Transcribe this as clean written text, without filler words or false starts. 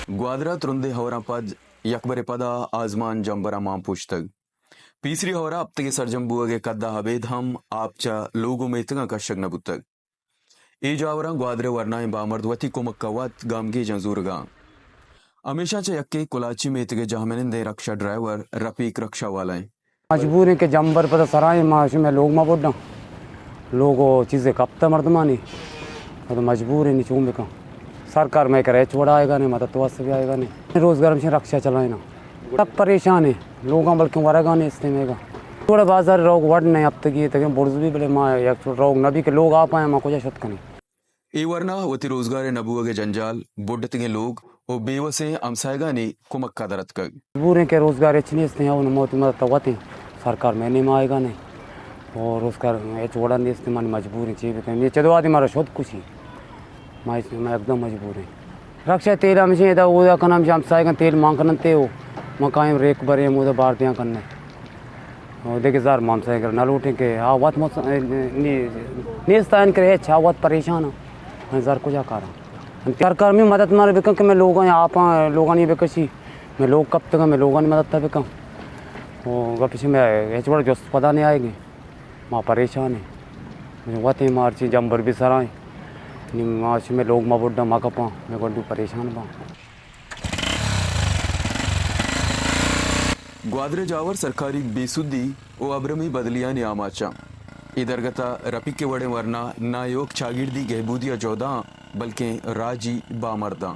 ग्वादरा त्रुंदे हवरा पद यकबरे पदा आजमान जंबरा मां पुश्तग पीसरी हवरा अब तक सरजम्बुअगे कद्दा हबेद हम आपचा लोगों में इतना कशक न बुतग ए जावरा ग्वादरे वरनाए बामर्दवती कुमक्कवत गामगे जंजूरगा हमेशा चे यक्के कुलाची में इतगे जहमनिंदे रक्षा ड्राइवर रफीक रक्षा वाला मजबूर है कि जंबर पर सराय माश में लोग मां बोडा लोगों चीज़ें कपता मर्दमानी तो मजबूर है निचूं में का सरकार में करे छोड़ा आएगा नहीं मदद तो भी आएगा नहीं रोजगार में रक्षा चलाए ना सब परेशान है लोग बल्कि वरेगा नहीं इस्तेमेगा थोड़ा बाजार रोग वड़ नहीं अब तक ये तक बुर्ज भी बड़े माँ एक रोग नबी के लोग आ पाए माँ कुछ शत करें ए वरना वती रोजगार नबुअगे जंजाल बुड्डतगे लोग ओ बेवसे अमसाएगा ने कुमक्का दरत कग मजबूर है कि रोजगार अच्छी नहीं इसने मौत मदद तो होती सरकार में नहीं आएगा नहीं और रोजगार छोड़ा नहीं इस्तेमाल मजबूर है चाहिए ये चलो आदमी मारा शोध कुछ ही मैं एकदम मजबूर है रक्षा तेल हमसे इधर वो का नाम हमसाएगा तेल मांग करना ते हो मकान रेक बरे मुझे बाहर दिया करने और देखिए सर मामसा कर नल उठे के हाँ बहुत मौत निस्तान करे अच्छा बहुत परेशान है सर कुछ कर सरकार में मदद मारे बेकम कि मैं लोगों आप लोगों ने बेकसी मैं लोग कब तक मैं लोगों ने मदद था बेकम वो पीछे मैं एच बड़ा जो पता नहीं आएगी माँ परेशान है मुझे वत ही मार चीज जम्बर भी सराय माँ में लोग माँ बुढ़ा माँ का पाँ मैं को परेशान पाँ ग्वादरे जावर सरकारी बेसुद्दी ओ अब्रमी बदलिया ने आमाचा इधर गता रपिक के वड़े वरना नायोग चागिर्दी गहबूदिया जोदा बल्कि राजी बामर्दा